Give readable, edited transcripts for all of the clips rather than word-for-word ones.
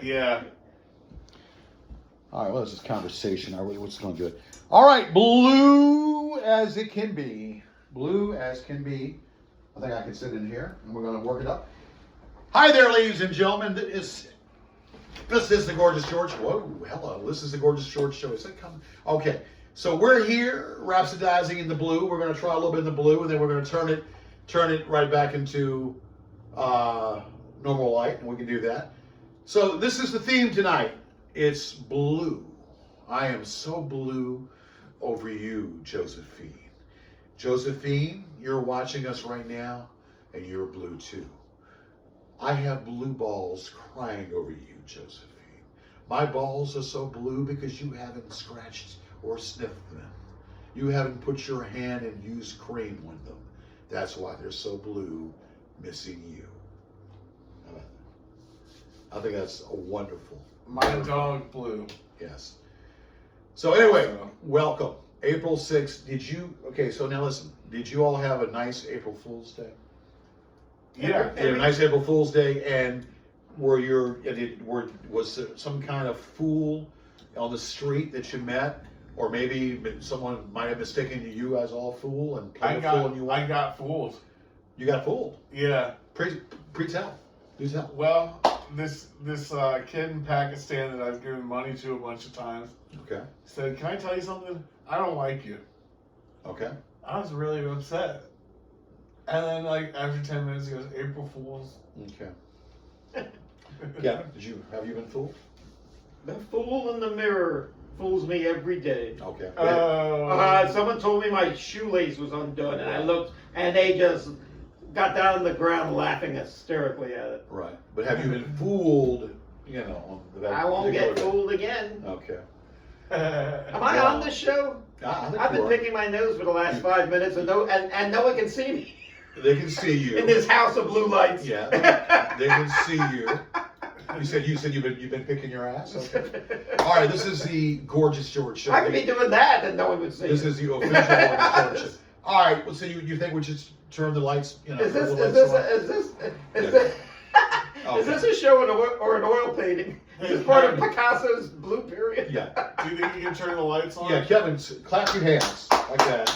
Yeah. All right, well, this is conversation. What's going good? All right, blue as it can be. Blue as can be. I think I can sit in here, and we're going to work it up. Hi there, ladies and gentlemen. This is the Gorgeous George. Whoa, hello. This is the Gorgeous George Show. Is that coming? Okay, so we're here, rhapsodizing in the blue. We're going to try a little bit in the blue, and then we're going to turn it right back into normal light, and we can do that. So this is the theme tonight. It's blue. I am so blue over you, Josephine. Josephine, you're watching us right now, and you're blue too. I have blue balls crying over you, Josephine. My balls are so blue because you haven't scratched or sniffed them. You haven't put your hand and used cream on them. That's why they're so blue, missing you. How about that? I think that's a wonderful. My dog blue. Yes. So anyway, welcome. April 6th. Okay, so now listen. Did you all have a nice April Fool's Day? Yeah. You had a nice April Fool's Day, and was there some kind of fool on the street that you met? Or maybe someone might have mistaken you as all fool and played a fool on you. I got fooled. You got fooled? Yeah. Pre-tell. Do tell. Well, this kid in Pakistan that I've given money to a bunch of times said, "Can I tell you something? I don't like you." Okay. I was really upset. And then, like, after 10 minutes, he goes, "April Fools." Okay. Yeah. Have you been fooled? The fool in the mirror fools me every day. Okay. Someone told me my shoelace was undone, and I looked, and they just got down on the ground laughing hysterically at it. Right. But have you been fooled, on that I won't get particular day? fooled again. Okay. Am I on this show? I think I've you been are. picking my nose for the last 5 minutes, and no one can see me. They can see you. In this house of blue lights. Yeah. They can see you. You said you've been picking your ass? Okay. All right, this is the Gorgeous George Show. I could be doing that and no one would see This it. is the official Gorgeous George Show. All right, well, so you think we should turn the lights, Is turn the lights on? Is this a show or an oil painting? Is this part of Picasso's blue period? Yeah. Do you think you can turn the lights on? Yeah, Kevin, clap your hands like that.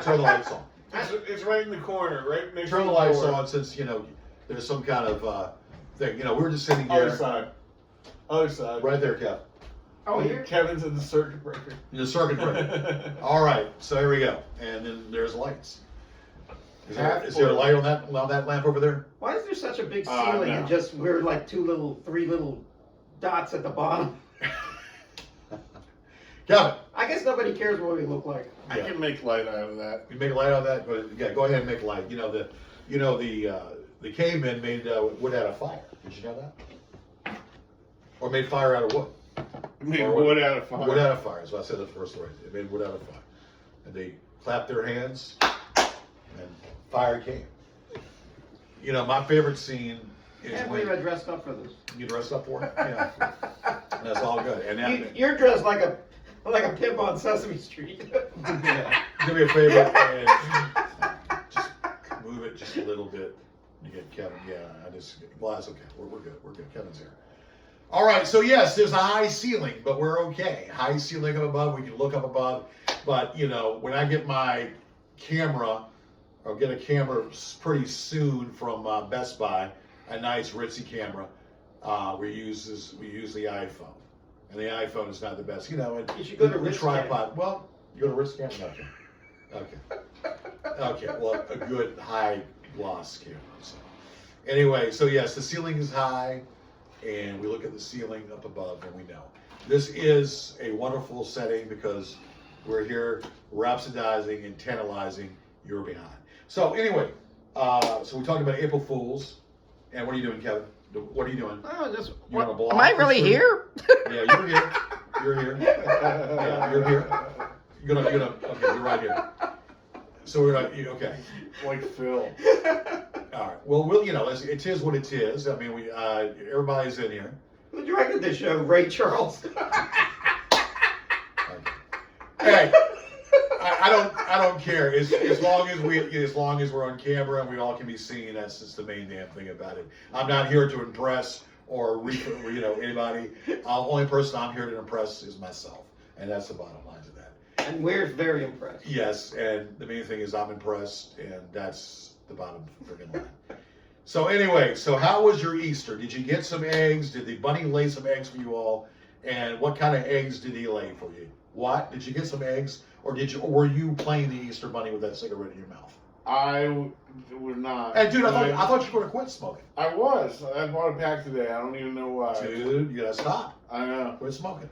Turn the lights on. It's right in the corner, right next to Turn the lights on since, there's some kind of thing. We're just sitting here. Other side. Right there, Kev. Oh, here? Kevin's in the circuit breaker. The circuit breaker. All right, so here we go. And then there's lights. Is there a light on that lamp over there? Why is there such a big ceiling and just we're like three little dots at the bottom? Kevin. I guess nobody cares what we look like. I can make light out of that. You make light out of that? But yeah, go ahead and make light. The cavemen made wood out of fire. Did you know that? Or made fire out of wood. Made wood out of fire. Wood out of fire. So I said the first word. They made wood out of fire. And they clapped their hands, and fire came. My favorite scene is Can't believe I dressed up for this. You dressed up for it? Yeah. That's all good. And You're dressed like a pimp on Sesame Street. Yeah. Do me a favor and just move it just a little bit. You get Kevin. Yeah, that's okay. We're good. We're good. Kevin's here. All right. So yes, there's a high ceiling, but we're okay. High ceiling up above. We can look up above. But when I get my camera, I'll get a camera pretty soon from Best Buy, a nice ritzy camera. We use the iPhone. And the iPhone is not the best, and you should go to the Ritz tripod. Cam. Well, you go to Ritz Cam? Okay. Well, a good high gloss camera. So. Anyway, so yes, the ceiling is high, and we look at the ceiling up above, and we know this is a wonderful setting because we're here rhapsodizing and tantalizing your behind. So anyway, so we talked about April Fools, and what are you doing, Kevin? What are you doing? Oh, just You on a blog? am I really here? Yeah, you're here. You're here. Yeah, you're here. You're okay, you're right here. So we're not, okay. Like Phil. All right. Well, it is what it is. I mean, everybody's in here. Who directed this show? Ray Charles. Hey, I don't care. As long as we're on camera and we all can be seen, that's just the main damn thing about it. I'm not here to impress or anybody. Only person I'm here to impress is myself, and that's the bottom line to that. And we're very impressed. Yes, and the main thing is I'm impressed, and that's the bottom freaking line. So anyway, so how was your Easter? Did you get some eggs? Did the bunny lay some eggs for you all? And what kind of eggs did he lay for you? What? Did you get some eggs? Or were you playing the Easter bunny with that cigarette in your mouth? I would not. Hey, dude, I thought you were going to quit smoking. I was. I bought a pack today. I don't even know why. Dude, you got to stop. I know. Quit smoking.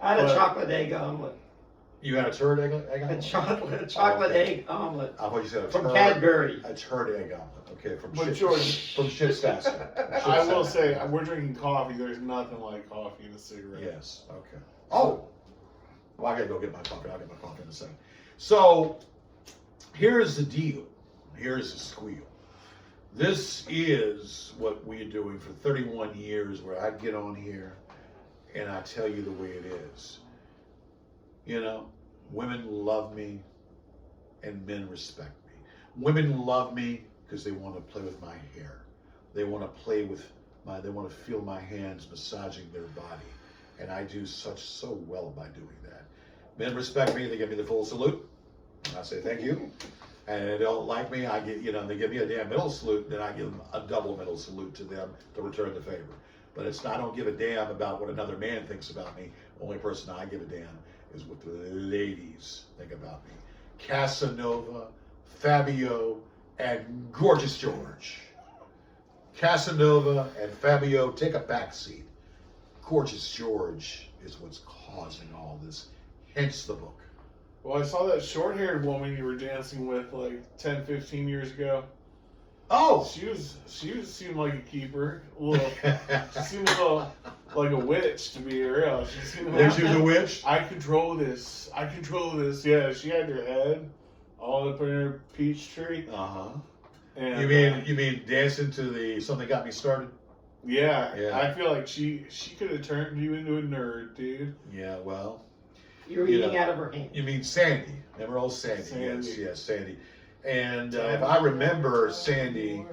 I had a chocolate egg omelet. You had a turd egg omelet? A chocolate egg omelet. I thought you said from Cadbury. A turd egg omelet. Okay, from George, from Shit's I will say, we're drinking coffee. There's nothing like coffee in a cigarette. Yes. Okay. Oh. Well, I gotta go get my coffee. I'll get my coffee in a second. So, here's the deal. Here's the squeal. This is what we're doing for 31 years, where I get on here and I tell you the way it is. Women love me and men respect me. Women love me because they want to play with my hair. They want to they want to feel my hands massaging their body. And I do so well by doing that. Men respect me, they give me the full salute. And I say thank you. And they don't like me, they give me a damn middle salute, then I give them a double middle salute to them to return the favor. But I don't give a damn about what another man thinks about me. The only person I give a damn is what the ladies think about me. Casanova, Fabio, and Gorgeous George. Casanova and Fabio take a back seat. Gorgeous George is what's causing all this, hence the book. Well, I saw that short-haired woman you were dancing with like 10, 15 years ago. Oh! She seemed like a keeper. She seemed a little like a witch, to be real. She was a witch? I control this. Yeah, she had her head all up in her peach tree. Uh-huh. And, you mean dancing to the Something Got Me Started? Yeah. I feel like she could have turned you into a nerd, dude. Yeah, well. You're eating out of her hand. You mean Sandy. Remember old Sandy? Sandy. Yes, Sandy. And if I remember Sandy,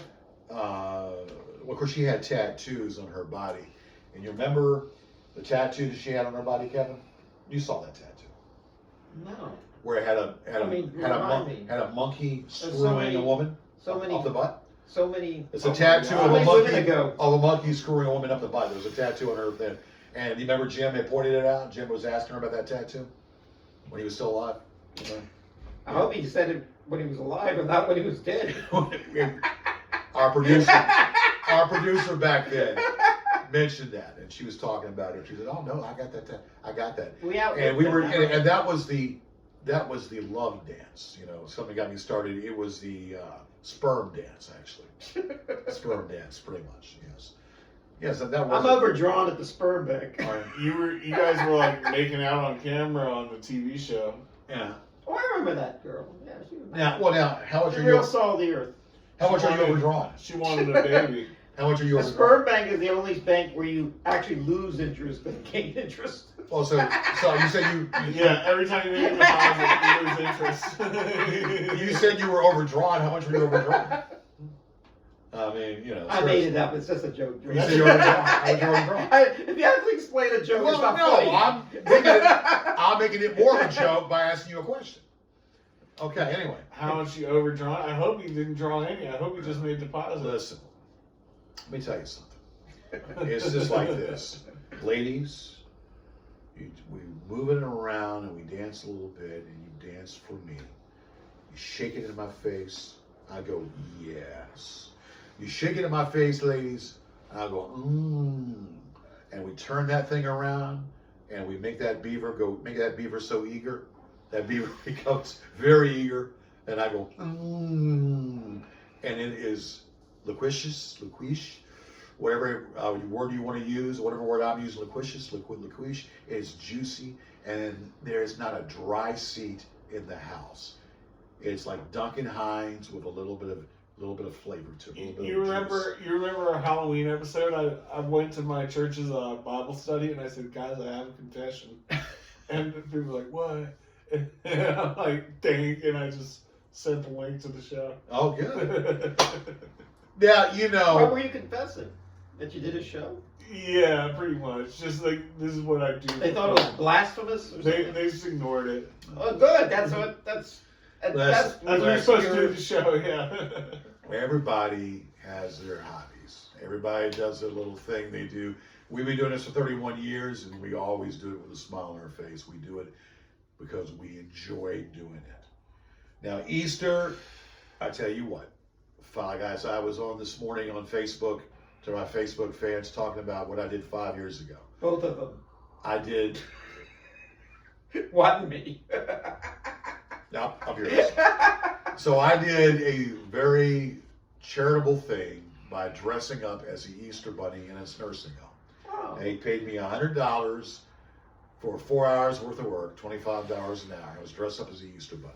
of course she had tattoos on her body. And you remember the tattoo that she had on her body, Kevin? You saw that tattoo. No. Where it had a monkey screwing a woman up the butt. So many. It's a tattoo of a monkey screwing a woman up the butt. There was a tattoo on her then. And you remember Jim had pointed it out? Jim was asking her about that tattoo when he was still alive. I hope he said it when he was alive and not when he was dead. Our producer back then mentioned that, and she was talking about it. She said, "Oh no, I got that. I got that." And that was the love dance. Something Got Me Started. It was the sperm dance, actually. Sperm dance, pretty much. Yes. Yes, that was. I'm overdrawn at the sperm bank. You guys were like making out on camera on the TV show. Yeah. Oh, I remember that girl. Yeah, she was. Now, how much are you? Real saw the earth. How much are you overdrawn? She wanted a baby. How much are you overdrawn? The sperm bank is the only bank where you actually lose interest but gain interest. Well, so you said you. Yeah, every time you make a deposit, you lose interest. You said you were overdrawn. How much were you overdrawn? I mean, I made it up. It's just a joke. You said you were overdrawn. How much you overdrawn? If you have to explain a joke, it's not funny. I'm making it more of a joke by asking you a question. Okay, anyway. How much you overdrawn? I hope you didn't draw any. I hope you just made deposits. Listen, let me tell you something. It's just like this. Ladies, we move it around and we dance a little bit, and you dance for me. You shake it in my face. I go, yes. You shake it in my face, ladies, and I go, and we turn that thing around, and we make that beaver so eager, that beaver becomes very eager, and I go, and it is loquacious, whatever word you want to use, whatever word I'm using, loquacious, it's juicy, and there's not a dry seat in the house. It's like Duncan Hines with a little bit of flavor to it. You remember our Halloween episode? I went to my church's Bible study and I said, guys, I have a confession. And people were like, what? And I'm like, dang, and I just sent the link to the show. Oh, good. Yeah, What were you confessing? that you did a show? Yeah, pretty much. Just like, this is what I do. They thought it was blasphemous. Or They something? just ignored it. Oh, good. That's what. That's That's what you're supposed to do the show. Yeah. Everybody has their hobbies. Everybody does their little thing they do. We've been doing this for 31 years, and we always do it with a smile on our face. We do it because we enjoy doing it. Now, Easter, I tell you what, guys, I was on this morning on Facebook to my Facebook fans talking about what I did 5 years ago. both of them. I did. What me? No, up here. So I did a very charitable thing by dressing up as the Easter Bunny in his nursing home. Oh. They paid me $100 for 4 hours worth of work, $25 an hour. I was dressed up as the Easter Bunny.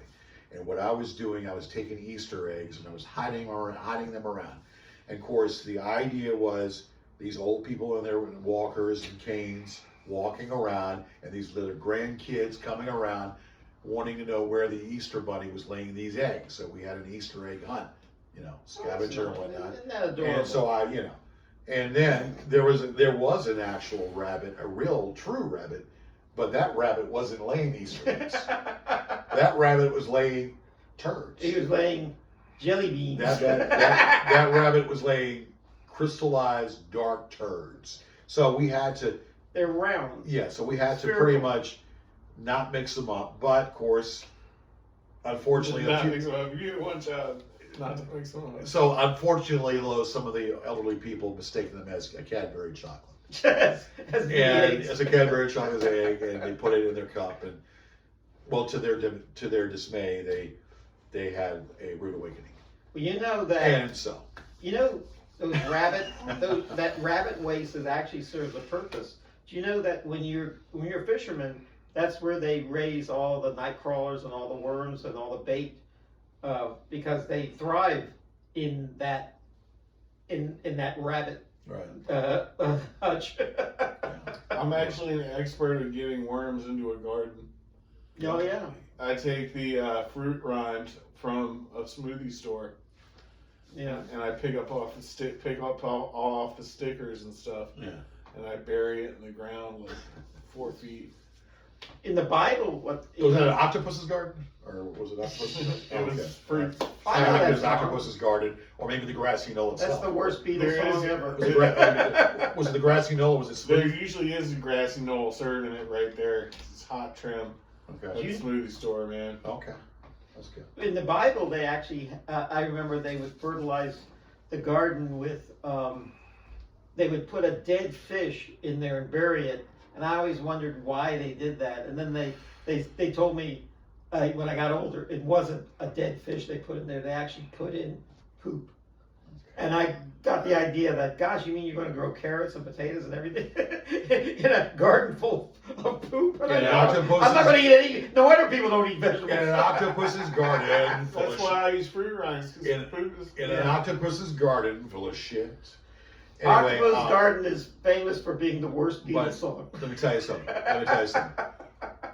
And what I was doing, I was taking Easter eggs and I was hiding them around. And of course, the idea was these old people in there with walkers and canes walking around, and these little grandkids coming around wanting to know where the Easter Bunny was laying these eggs. So we had an Easter egg hunt, scavenger and whatnot. Isn't that adorable? And so and then there was an actual rabbit, a real true rabbit, but that rabbit wasn't laying Easter eggs. That rabbit was laying turds. He was laying jelly beans. That rabbit was laying crystallized dark turds. So we had to. They're round. Yeah, so we had to Spherical. pretty much not mix them up. But of course, unfortunately, Not mix them up. You get one child, not to mix them up. so unfortunately, though, some of the elderly people mistaken them as a Cadbury chocolate. As the And eggs. as a Cadbury chocolate egg, and they put it in their cup, and well, to their dismay, they had a rude awakening. Well, you know that. And so, Those that rabbit waste actually serves a purpose. Do you know that when you're a fisherman, that's where they raise all the night crawlers and all the worms and all the bait, because they thrive in that rabbit right. hutch. I'm actually an expert at getting worms into a garden. Oh yeah. I take the fruit rind from a smoothie store. Yeah. And I pick up all off the stickers and stuff. Yeah. And I bury it in the ground like 4 feet. In the Bible, what Was that an octopus's garden, or was it octopus's garden? It was Okay. fruit. I know Maybe that it was song. octopus's garden, or maybe the grassy knoll That's itself. the worst Beatles There is- song ever. Was it the grassy knoll, or was it There smooth? usually is a grassy knoll serving it right there. It's hot trim. At Okay. the smoothie store, man. Okay. That's good. In the Bible, they actually, I remember they would fertilize the garden with, they would put a dead fish in there and bury it. And I always wondered why they did that. And then they told me when I got older, it wasn't a dead fish they put in there. They actually put in poop. And I got the idea that, gosh, you mean you're going to grow carrots and potatoes and everything in a garden full of poop? And And I'm not going to eat any. No wonder people don't eat vegetables. In an octopus's garden full That's of why I use fruit rinds. 'Cause In- poop is, in an octopus's garden full of shit. Anyway, Octopus Garden is famous for being the worst Beatles but- song. let me tell you something.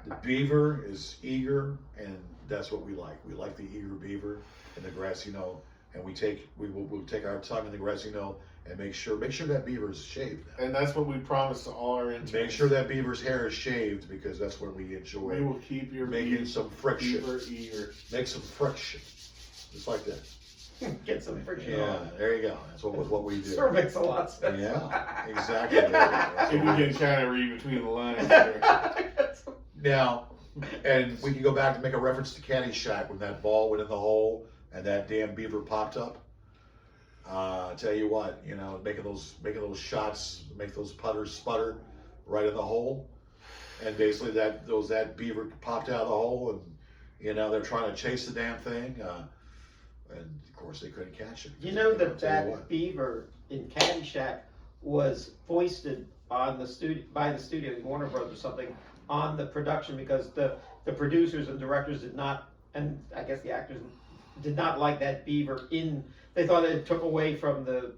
The beaver is eager, and that's what we like. We like the eager beaver and the grassy knoll, and we'll take our tongue in the grassy knoll and make sure that beaver is shaved now. And that's what we promise to all our interns. Make sure that beaver's hair is shaved, because that's what we we enjoy. will keep your Making some friction. beaver eager. Make some friction, just like that. Get some friction Yeah, on. there you go. That's what we do. Sure makes a lot of sense. Yeah, exactly. That's If what we we can do. kind of read between the lines there. Now, and we can go back to make a reference to Caddyshack when that ball went in the hole and that damn beaver popped up. I tell you what, making those shots, make those putters sputter right in the hole, and basically that beaver popped out of the hole, and they're trying to chase the damn thing, and of course they couldn't catch it. You know I'll tell you that what. beaver in Caddyshack was foisted on the studio by the studio, Warner Brothers or something, on the production, because the producers and directors did not, and I guess the actors did not like that beaver in. They thought it took away from the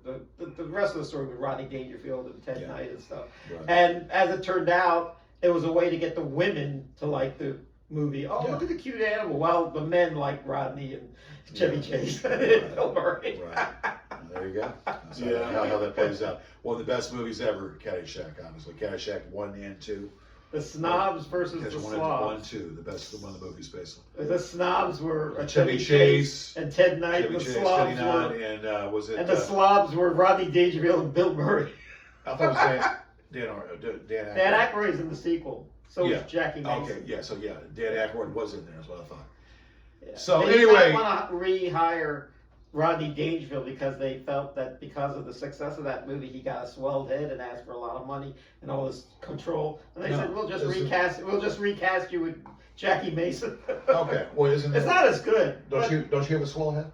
rest of the story with Rodney Dangerfield and Ted Yeah. Knight and stuff. Right. And as it turned out, it was a way to get the women to like the movie. Oh, Yeah. look at the cute animal. While the men like Rodney and Chevy Yeah. Chase and Right. Bill Murray. Right. There you go. That's Yeah. how that plays out. One of the best movies ever, Caddyshack, honestly. Caddyshack 1 and 2. The snobs versus the Caddyshack 1 slobs. and 2, the best one of the movies, basically. The snobs were Chevy Chase and Ted Knight. Chevy The Chase, slobs Teddy Nod, were, and was it? and the slobs were Rodney Dangerfield and Bill Murray. I thought it was Dan Aykroyd. Dan Aykroyd's in the sequel. So Yeah. was Jackie Mason. Okay, yeah, so yeah, Dan Aykroyd was in there, is what I thought. Yeah. So they anyway- did not want to rehire Rodney Dangerfield because they felt that because of the success of that movie, he got a swelled head and asked for a lot of money and all this control. And they No, said, "We'll just this is- recast. We'll just recast you with Jackie Mason." Okay, well, isn't It's it? not as good. Don't but you have a swell head?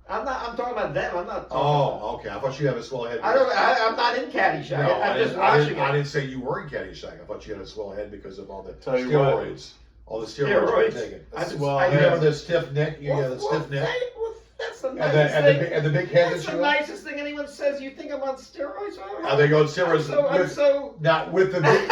I'm talking about them. I'm not. Talking about, Oh, okay. I thought you had a swell head. I'm not in Caddyshack. No, I'm just I watching didn't, I it. didn't say you were in Caddyshack. I thought you had a swell head because of all the Tell you what. steroids. All the steroids you were Steroids. taking. I just- Well, I You remember just- the stiff neck? You had the stiff neck. That's the And nicest the, thing. and the big head That's that the you had? nicest thing anyone says. You think I'm on steroids? Are they going steroids I'm with, so. not with the big,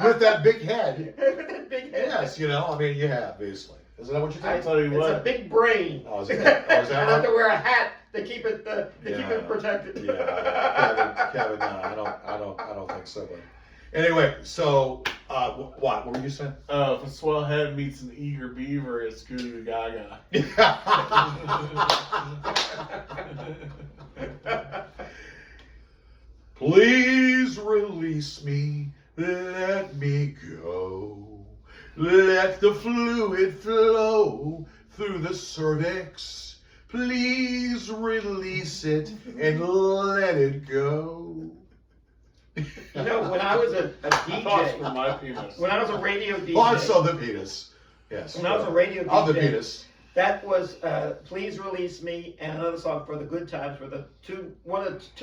with that big head? With that big head. Yes, I mean, you have, obviously. Isn't that what you I think? tell you It's a what. big brain. Oh, is that and I have right? to wear a hat to keep it Yeah. protected. Yeah, Kevin, no, I don't think so. But anyway, so what were you saying? If a swell head meets an eager beaver, it's goo gaga. Please release me, let me go. Let the fluid flow through the cervix. Please release it and let it go. When I was a Thoughts DJ, from my penis. when I was a radio DJ, Also the penis. Yes. when I was a radio DJ, Of the penis. that was "Please Release Me" and another song for the Good Times were the two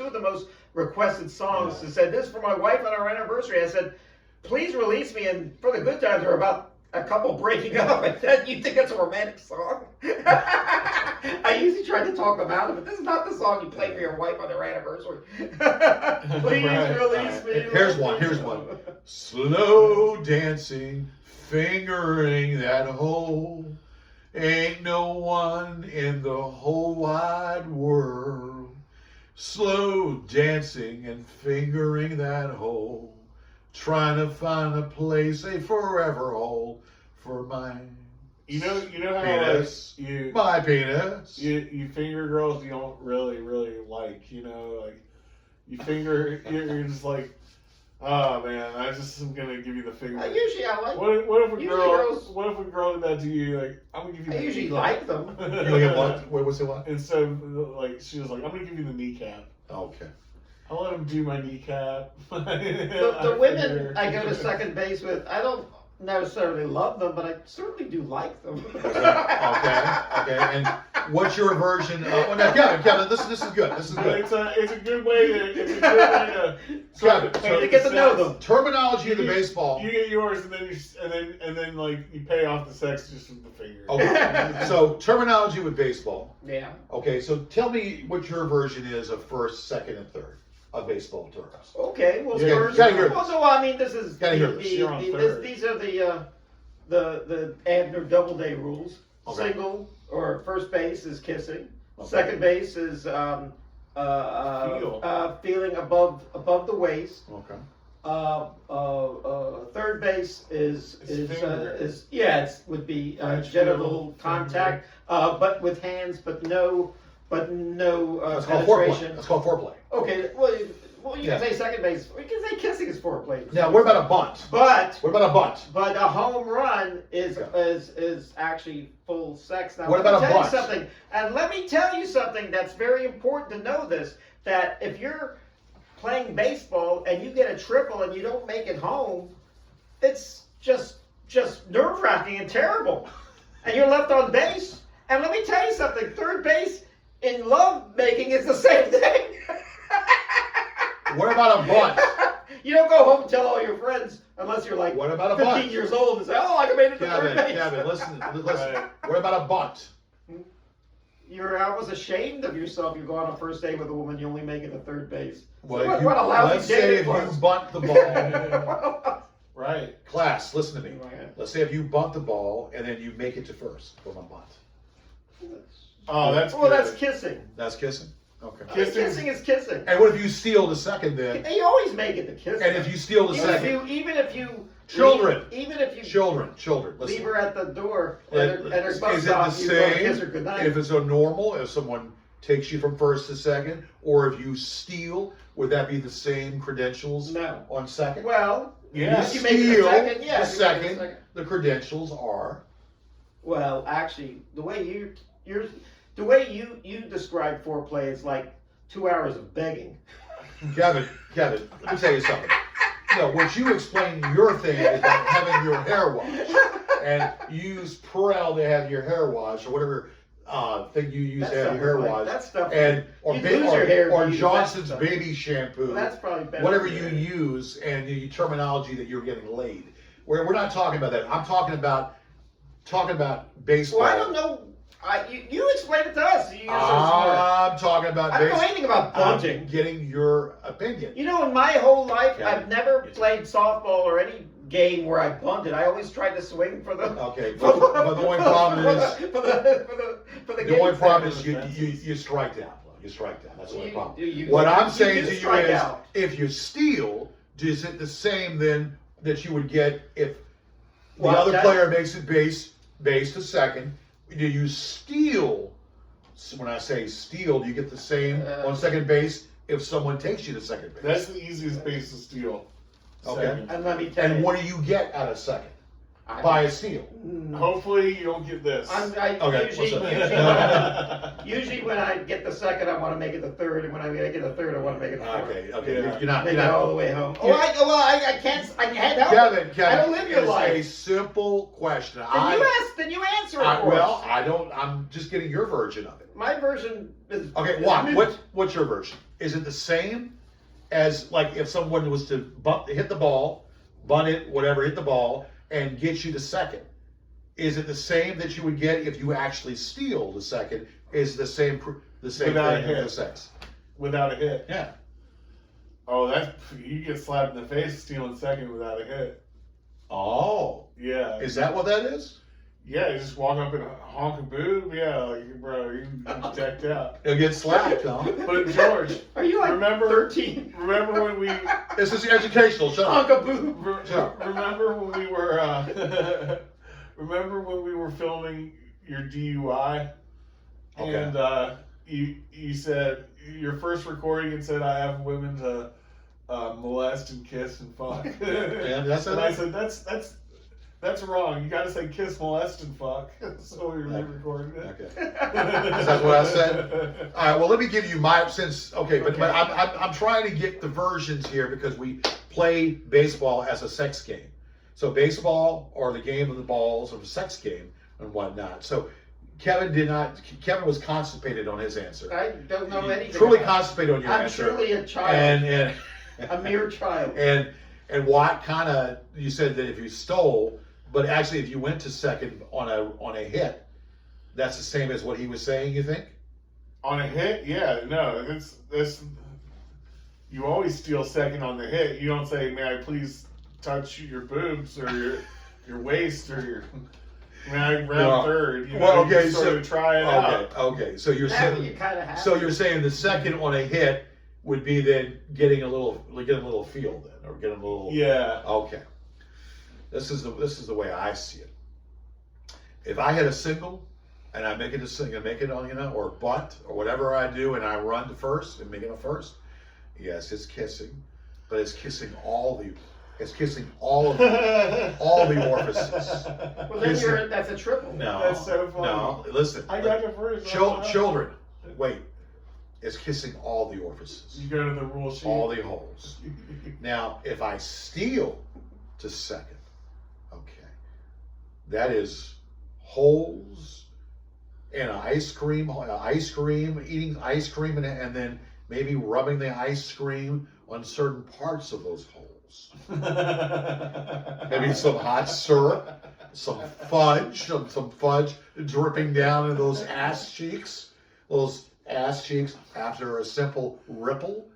of the most requested songs. Yeah. It said, "This is for my wife on our anniversary." I said, "Please Release Me," and for the Good Times are about a couple breaking up. I said, "You think it's a romantic song?" I usually try to talk them out of it. This is not the song you play for your wife on their anniversary. Please Right, release right. me. Here's let one, me here's go. one. Slow dancing, fingering that hole. Ain't no one in the whole wide world. Slow dancing and fingering that hole. Trying to find a place, a forever hole for mine. You know how Penis. like you My penis. you finger girls you don't really like. Like you finger, you're just like, oh man, I just am gonna give you the finger. Usually I like. What if a Usually girl? girls- What if a girl did that to you? Like, I'm gonna give you. I the usually kneecap. like them. You get what? What's it what? Instead of like, she was like, I'm gonna give you the kneecap. Okay. I'll let him do my kneecap. The women I go to second base with, I don't necessarily love them, but I certainly do like them. Okay. And what's your version of? Well, now, Kevin, this is good. This is But good. it's a good way to sort of Kevin, paint to get the to know sex. them. Terminology of the baseball. You get yours, and then like you pay off the sex just with the finger. Okay. So terminology with baseball. Yeah. Okay. So tell me what your version is of first, second, and third of baseball terms. Okay. Well, Yeah, first, gotta hear well, this. so I mean, this is Gotta hear this. You're on third. these are the Abner Doubleday rules. Okay. Single or first base is kissing. Okay. Second base is feeling above the waist. Okay. Third base is finger. would be French genital finger. contact, but with hands, but no That's called penetration. foreplay. That's called foreplay. Okay, well you Yeah. can say second base. We can say kissing is foreplay. Now, what about a bunt? But What about a bunt? a home run is Yeah. is actually full sex. Now, What let me about a tell you bunt? something, and let me tell you something that's very important to know this, that if you're playing baseball and you get a triple and you don't make it home, it's just nerve-wracking and terrible. And you're left on base. And let me tell you something, third base in love making is the same thing. What about a bunt? You don't go home and tell all your friends unless you're like What about a 15 bunt? years old and say, "Oh, I made it to third base." Kevin, listen. Right. What about a bunt? You're almost ashamed of yourself. You go on a first date with a woman, you only make it to third base. Well, what, if you- what a lousy let's date say it if was. you bunt the ball. Right. Class, listen to me. Right. Let's say if you bunt the ball and then you make it to first from a bunt. Oh, that's well, good. that's kissing. That's kissing. Okay. Kissing is kissing. And what if you steal the second then? You always make it the kissing. And if you steal the second? Even if you Children. Even if you Children. leave Listen. her at the door at her Is bus it the stop, you go kiss her same goodnight. if it's a normal, if someone takes you from first to second, or if you steal, would that be the same credentials No. on second? Well, Yeah. if you make it a second, yeah. the if you make it a second, the credentials are. Well, actually, the way you describe foreplay is like 2 hours of begging. Kevin, let me tell you something. No, what you explain your thing is like having your hair washed, and you use Perel to have your hair washed, or whatever thing you use to have your hair washed. That stuff. And or, you lose your hair or if you use Johnson's that stuff. baby shampoo. Well, that's probably better. Whatever you use, and the terminology that you're getting laid. We're not talking about that. I'm talking about baseball. Well, I don't know. You explain it to us. You're so smart. I'm talking about I don't know baseball. anything about bunting. I'm getting your opinion. You know, in my whole life, Okay. I've never played softball or any game where I bunted. I always tried to swing for the. Okay, but the only problem is for the the only game problem center. is you strike down. You strike down. That's the only problem. You- What I'm you saying do to you strike is, out. if you steal, is it the same then that you would get if the Well, other that- player makes it base to second? Do you steal? So when I say steal, do you get the same on second base if someone takes you to second base? That's the easiest base to steal. Okay. Second. And let me tell you. And what do you get out of second? By a steal. Hopefully you don't get this. Okay, what's up? Usually when I get the second, I want to make it the third, and when I get the third, I want to make it the fourth. Okay. Yeah. You're not. Make You're it not all the way home. Yeah. I can't help it. Kevin, I don't live your it's a life. simple question. Then you answer it for Well, us. I don't. I'm just getting your version of it. My version is Okay, is Juan, mid- what's your version? Is it the same as like if someone was to hit the ball, bunt it, whatever, hit the ball, and get you to second? Is it the same that you would get if you actually steal the second? Is the same Without a thing in hit. the sense? Without a hit. Yeah. Oh, you get slapped in the face stealing second without a hit. Oh, Yeah. is that what that is? Yeah, you just walk up and honk a boob. Yeah, like, bro, you checked out. It'll get slapped, huh? But George, Are you like remember 13? remember when we This is educational. Shut up. Uncle Boo. remember when we were remember when we were filming your DUI Okay. and you said your first recording and said I have women to molest and kiss and fuck. Yeah, that's and it. I said that's wrong. You got to say kiss, molest, and fuck. So we re-recorded it. Okay. Is that what I said? All right. Well, let me give you my but I'm trying to get the versions here because we play baseball as a sex game. So baseball or the game of the balls of a sex game and whatnot. So Kevin was constipated on his answer. I don't know anything. Truly about constipated on it. your I'm answer. truly a child. And a mere child. and Watt kind of, you said that if you stole, but actually if you went to second on a hit, that's the same as what he was saying, you think? On a hit, yeah, no, it's you always steal second on the hit. You don't say, "May I please touch your boobs or your waist or your." May I round third? You know, Well, okay, you sort so of try it out. Okay. So you're Now you saying, kind of have. so you're saying the second on a hit would be then getting a little feel then, or getting a little. Yeah. Okay. This is the way I see it. If I hit a single, and I make it a single, make it on or bunt or whatever I do, and I run to first and make it a first, yes, it's kissing, but it's kissing all the orifices. Well, then that's a triple. No, That's so funny. no. Listen, I got the first. children, wait, it's kissing all the orifices, You go to the rule sheet. all the holes. Now, if I steal to second, okay, that is holes in ice cream, eating ice cream, and then maybe rubbing the ice cream on certain parts of those holes. Maybe some hot syrup, some fudge dripping down in those ass cheeks after a simple ripple.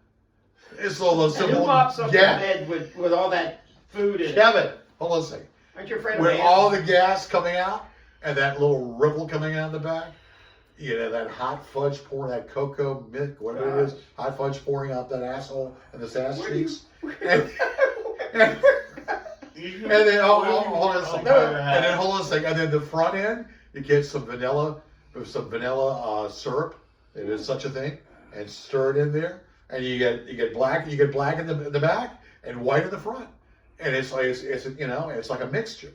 It's all those And simple. who mops up the bed with all that food in it? Kevin, hold on a second. Aren't you afraid of With ants? all the gas coming out and that little ripple coming out in the back, You know, that hot fudge pouring, that cocoa milk, whatever it is, hot fudge pouring out that asshole and this ass cheeks. And then hold on a second. And then hold on a second. And then the front end, you get some vanilla syrup. It is such a thing, and stir it in there, and you get black in the back and white in the front, and it's like a mixture,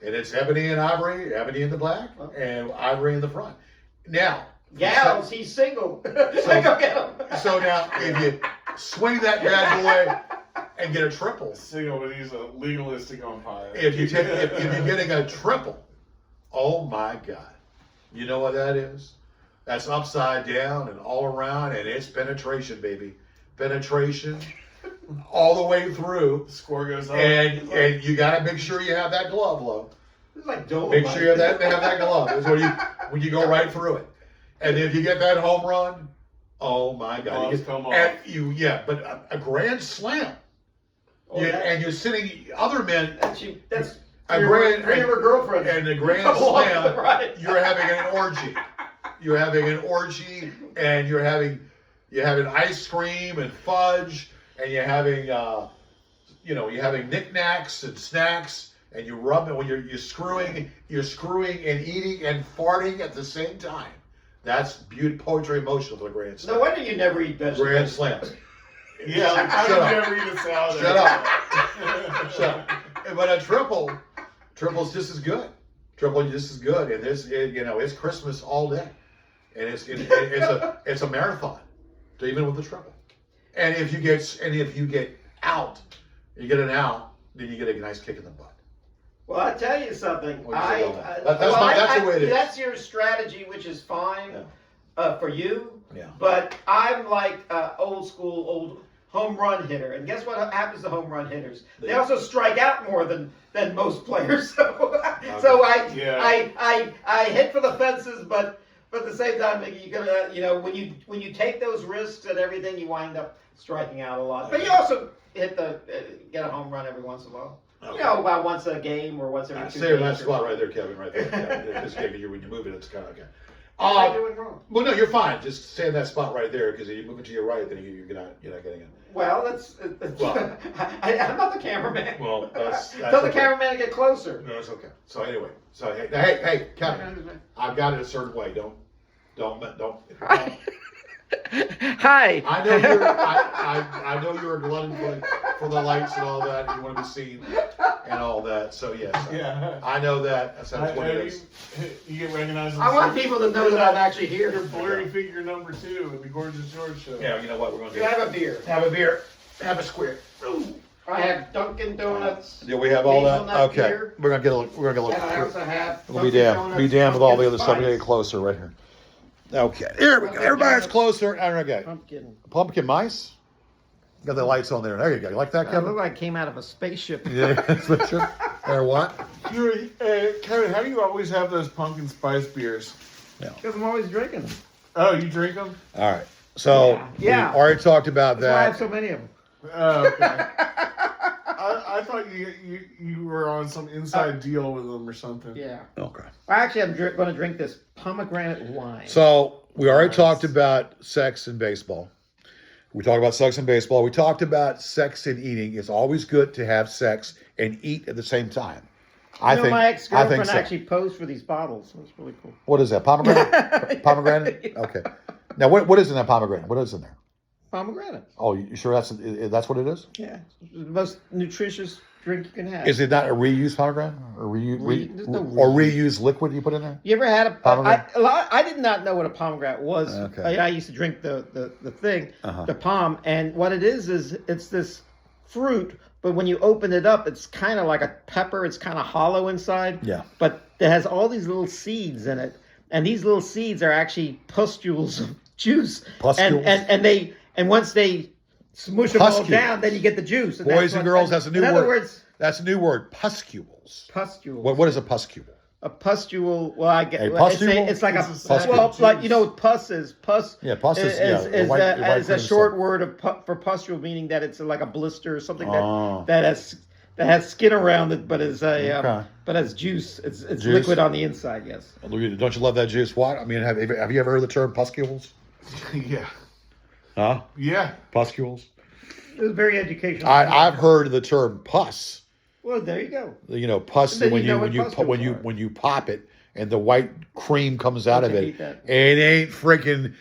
and it's ebony and ivory, ebony in the black, and ivory in the front. Now, gals, he's single. Go get him. So now, if you swing that bad boy and get a triple, Single, but he's a legalistic umpire. if you're getting a triple, oh my God, you know what that is? That's upside down and all around, and it's penetration, baby, penetration, all the way through. The score goes up, and you gotta make sure you have that glove, Lo. It's like Dolomite. Make sure you have that glove. That's when you go right through it. And if you get that home run, oh my God! But a grand slam. And you're sitting other men. That's a grand girlfriend. And the grand slam. Right. You're having an orgy. You're having an orgy, and you're having ice cream and fudge, and you're having knickknacks and snacks. And you rub it when you're screwing and eating and farting at the same time. That's poetry emotional for a grand slam. No wonder you never eat vegetables. Grand slams. Yeah, I never eat a salad. Shut up. Shut up. But a triple's just as good. Triple just as good, and it's Christmas all day, and it's a marathon, even with the triple. And if you get out, then you get a nice kick in the butt. Well, I tell you something. That's the way it is. That's your strategy, which is fine for you. Yeah. But I'm like old home run hitter, and guess what happens to home run hitters? They also strike out more than most players. So I hit for the fences, but at the same time, you gotta when you take those risks and everything, you wind up striking out a lot. But you also get a home run every once in a while. Okay. About once a game or once every 2 games. Stay in that spot right there, Kevin, right there. This game, when you move it, it's kind of okay. What am I doing wrong? Well, no, you're fine. Just stay in that spot right there, because if you move it to your right, then you're not getting it. Well, I'm not the cameraman. Well, that's tell the cameraman to get closer. No, it's okay. So anyway, hey, Kevin, I've got it a certain way. Don't. Hi. I know you're a glutton for the lights and all that. And you want to be seen and all that. So yes, I know that. That's what it is. You get recognized. I want people to know that I'm actually here. You're blurry figure number 2 in the Gorgeous George show. Yeah, you know what we're going to do? Have a beer. Have a beer. Have a square. I have Dunkin' Donuts. Yeah, we have all that. Okay, beer. we're gonna get a look. And I also have. We'll be damned with all the other stuff. We're gonna get closer right here. Okay, here we go. Everybody's closer. Okay. Pumpkin mice. Got the lights on there. There you go. You like that, I Kevin? look like I came out of a spaceship. Yeah, spaceship. Or what? Kevin, how do you always have those pumpkin spice beers? Yeah. Because I'm always drinking them. Oh, you drink them? All right. So Yeah. we already talked about That's why I that. have so many of them. Oh, okay. I thought you were on some inside deal with them or something. Yeah. Okay. Actually, I'm going to drink this pomegranate wine. So we already talked about sex and baseball. We talked about sex and baseball. We talked about sex and eating. It's always good to have sex and eat at the same time. My ex-girlfriend so. actually posed for these bottles. It was really cool. What is that? Pomegranate? Pomegranate? Okay. Now, what is in that pomegranate? What is in there? Pomegranate. Oh, you sure that's what it is? Yeah. It's the most nutritious drink you can have. Is it not a reused pomegranate? Or reused liquid you put in there? You ever had pomegranate? I did not know what a pomegranate was. Okay. I used to drink the thing, Uh-huh. the pom, and what it is it's this fruit, but when you open it up, it's kind of like a pepper. It's kind of hollow inside. Yeah. But it has all these little seeds in it, and these little seeds are actually pustules of juice. Pustules? And once they smush them all down, then you get the juice. And Boys and girls, that's a new word. In other words, that's a new word. Pustules. Pustules. What is a pustule? A pustule. Well, I get. A pustule? It's like Pustule. like you know what pus is. Pus. Yeah, pus is a short word for pustule, meaning that it's like a blister or something that that has skin around it, but is Okay. but has juice. It's Juice? liquid on the inside. Yes. Don't you love that juice? What? I mean, have you ever heard the term puscules? Yeah. Huh? Yeah. Puscules? It was very educational. I've heard the term pus. Well, there you go. You know, pus Then when you know you what puscules are. when you pop it and the white cream comes out of I it. hate that. It ain't freaking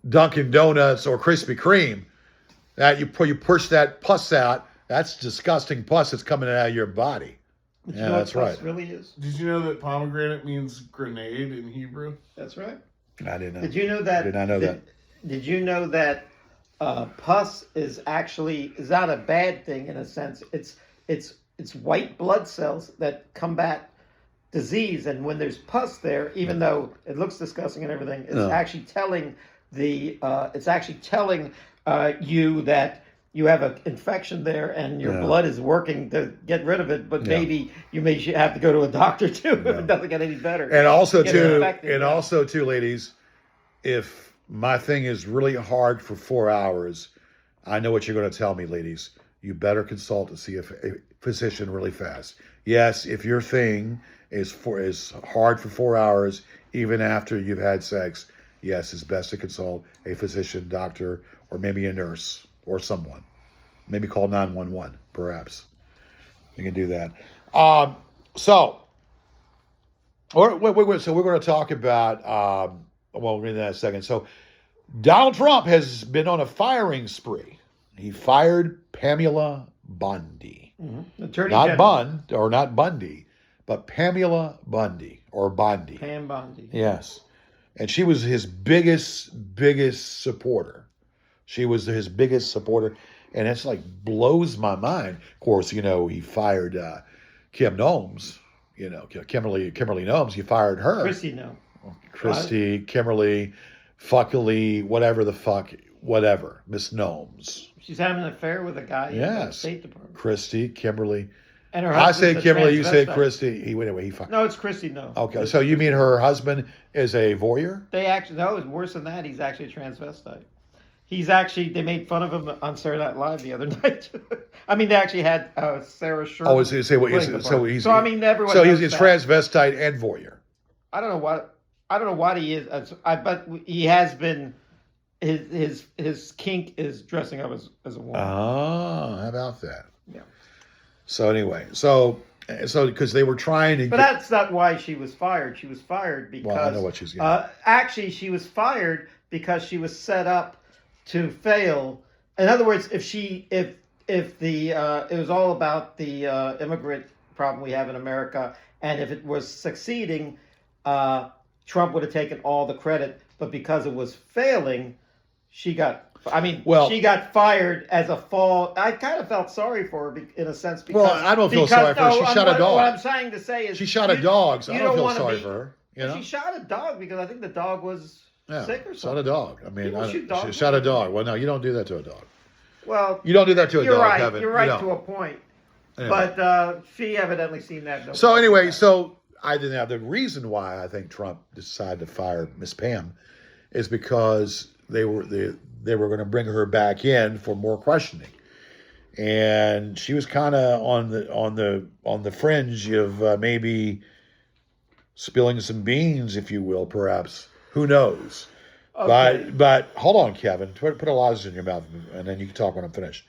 Dunkin' Donuts or Krispy Kreme. That you push that pus out. That's disgusting pus that's coming out of your body. But you Yeah, know what that's pus right. really is? Did you know that pomegranate means grenade in Hebrew? That's right. I didn't know. Did you know that? I did not know that. Did you know that pus is not a bad thing in a sense? It's white blood cells that combat disease, and when there's pus there, even though it looks disgusting and everything, it's actually telling you that you have an infection there and your blood is working to get rid of it, but maybe you may have to go to a doctor too if it doesn't get any better. And also Get too, infected, also too, ladies, if my thing is really hard for 4 hours, I know what you're going to tell me, ladies. You better consult to see a physician really fast. Yes, if your thing is hard for 4 hours, even after you've had sex, yes, it's best to consult a physician, doctor, or maybe a nurse or someone. Maybe call 911, perhaps. You can do that. So we're going to talk about, well, we'll get into that in a second. So Donald Trump has been on a firing spree. He fired Pamela Bundy. Mm-hmm. Attorney Not General. not Bundy, but Pamela Bundy or Bondi. Pam Bondi. Yes. And she was his biggest supporter. She was his biggest supporter. And it's like blows my mind. Of course, you know, he fired Kim Gnomes, you know, Kimberly Gnomes. He fired her. Chrissy, no. Christy, Kimberly, Fuckily, whatever the fuck, whatever. Miss Gnomes. She's having an affair with a guy in the State Department. Christy, Kimberly. And her I say husband's a Kimberly, you say transvestite. Christy. He fucked. No, it's Christy, no. Okay, so you mean her husband is a voyeur? It's worse than that. He's actually a transvestite. They made fun of him on Saturday Night Live the other night. I mean, they actually had Sarah Sherman. Oh, is he say what? So he's. So everyone. So knows he's that. transvestite and voyeur. I don't know what he is. But he has been. His kink is dressing up as a woman. Oh, how about that? Yeah. So anyway, so because they were trying to. But that's not why she was fired. She was fired because. Well, I know what she's getting. Actually, she was fired because she was set up to fail. In other words, it was all about the immigrant problem we have in America, and if it was succeeding, Trump would have taken all the credit. But because it was failing, she got fired as a fall. I kind of felt sorry for her in a sense. Because, well, I don't feel sorry for her. She shot a dog. What I'm trying to say is she shot a dog, so I don't feel sorry for her. You know? She shot a dog because I think the dog was sick or something. Shot a dog. I mean, she shot a dog. Well, no, you don't do that to a dog. Well, you don't do that to a dog, right, Kevin. You're right to a point. Anyway. But she evidently seen that. So anyway, the reason why I think Trump decided to fire Miss Pam is because they were going to bring her back in for more questioning, and she was kind of on the fringe of maybe spilling some beans, if you will, perhaps. Who knows? Okay. But hold on, Kevin. Put a lozenge in your mouth, and then you can talk when I'm finished.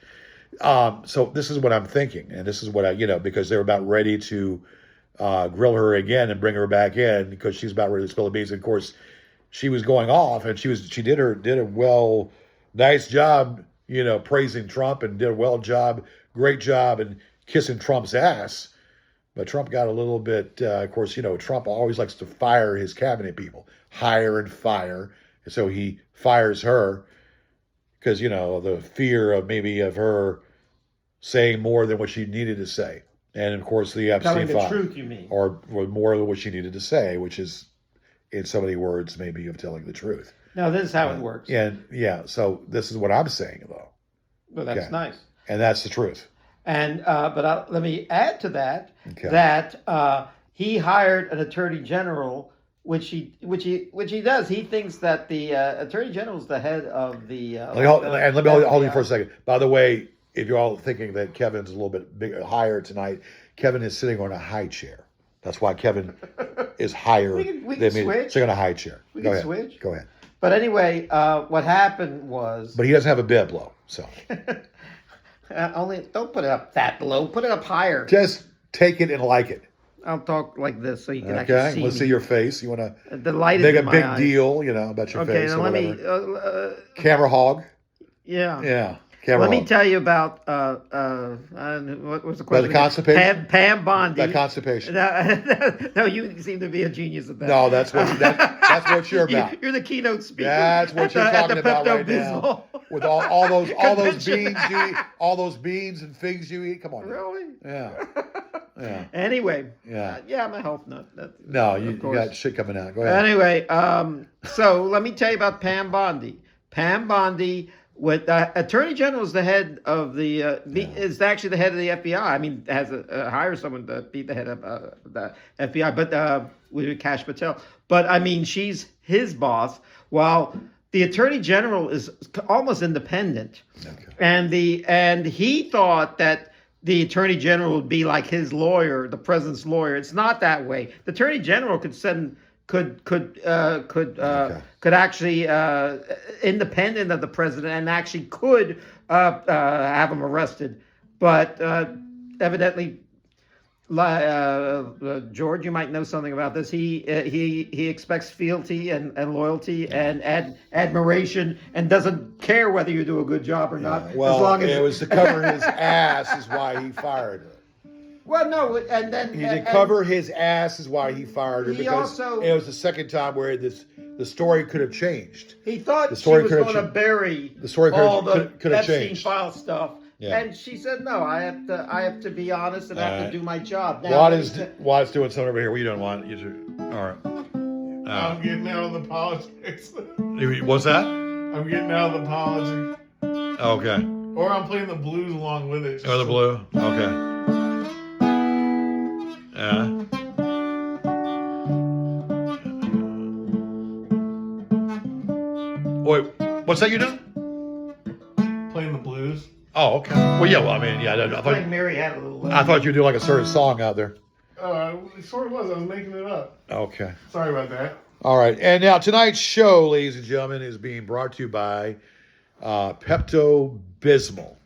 So this is what I'm thinking, and this is what because they're about ready to grill her again and bring her back in because she's about ready to spill the beans. And of course, she was going off, and she did a nice job, praising Trump, and did a great job, and kissing Trump's ass. But Trump got a little bit, of course, Trump always likes to fire his cabinet people, hire and fire. And so he fires her because, the fear of her saying more than what she needed to say. And of course, the Epstein file. Telling the truth, you mean? Or more than what she needed to say, which is, in so many words, maybe of telling the truth. No, this is how it works. And so this is what I'm saying, though. Well, that's nice. And that's the truth. And but let me add to that that he hired an attorney general, which he does. He thinks that the attorney general is the head of the. Let me hold you for a second. By the way, if you're all thinking that Kevin's a little bit bigger, higher tonight, Kevin is sitting on a high chair. That's why Kevin is higher We than can me. switch. Sitting on a high chair. We Go can ahead. switch. Go ahead. But anyway, what happened was But he doesn't have a bed blow, so only don't put it up that low. Put it up higher. just take it and like it. I'll talk like this so you can actually Okay, see let's me. see your face. You want to The light is make a in my big eyes. deal, about your Okay, face now or let me. whatever. Camera hog. Yeah. Yeah, camera Let me hog. tell you about what was the About question? the constipation? Pam Bondi. That constipation. No, you seem to be a genius at that. No, that's what you're about. You're the keynote speaker. That's what you're talking about right now. Pepto-Bismol. With all those Convention. beans you eat, all those beans and figs you eat. Come on. now. Really? Yeah. Anyway. Yeah. Yeah, I'm a health nut. No, of you course. got shit coming out. Go ahead. Anyway, so let me tell you about Pam Bondi. Pam Bondi, with Attorney General is the head of is actually the head of the FBI. I mean, has hires someone to be the head of the FBI, but with Kash Patel. But I mean, she's his boss, while the Attorney General is almost independent. Okay. And he thought that the Attorney General would be like his lawyer, the president's lawyer. It's not that way. The Attorney General could actually independent of the president and actually could have him arrested, but evidently, George, you might know something about this. He expects fealty and loyalty and admiration and doesn't care whether you do a good job or not. Well, as long as it was to cover his ass is why he fired her. Well, no, and then He did cover his ass is why he fired her He because also- it was the second time where the story could have changed. He thought The she story was could have going to cha- bury the story could have- all the could have Epstein changed. file stuff, Yeah. and she said, "No, I have to be honest and I have Alright. to do my job." Now, Watt's doing something over here. What are you doing, Watt? All right. I'm getting out of the politics. What's that? I'm getting out of the politics. Okay. Or I'm playing the blues along with it. Oh, the blue. Okay. Yeah. Wait, what's that you doing? Playing the blues. Oh, okay. Well, yeah. Well, I mean, yeah. I think Mary had a little. I thought you were doing like a certain song out there. It sort of was. I was making it up. Okay. Sorry about that. All right. And now tonight's show, ladies and gentlemen, is being brought to you by Pepto-Bismol.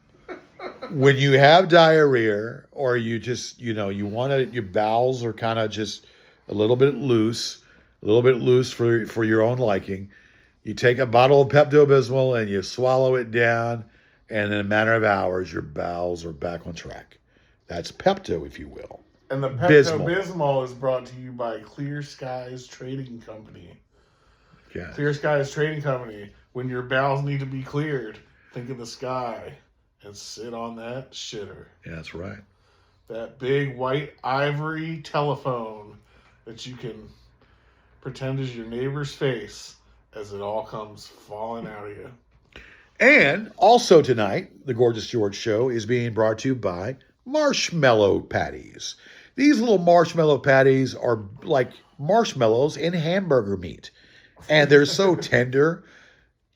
When you have diarrhea or you just, you want to, your bowels are kind of just a little bit loose for your own liking, you take a bottle of Pepto-Bismol and you swallow it down, and in a matter of hours, your bowels are back on track. That's Pepto, if you will. And the Bismol. Pepto-Bismol is brought to you by Clear Skies Trading Company. Yeah. Clear Skies Trading Company. When your bowels need to be cleared, think of the sky and sit on that shitter. Yeah, that's right. That big white ivory telephone that you can pretend is your neighbor's face as it all comes falling out of you. And also tonight, the Gorgeous George Show is being brought to you by Marshmallow Patties. These little marshmallow patties are like marshmallows in hamburger meat. And they're so tender.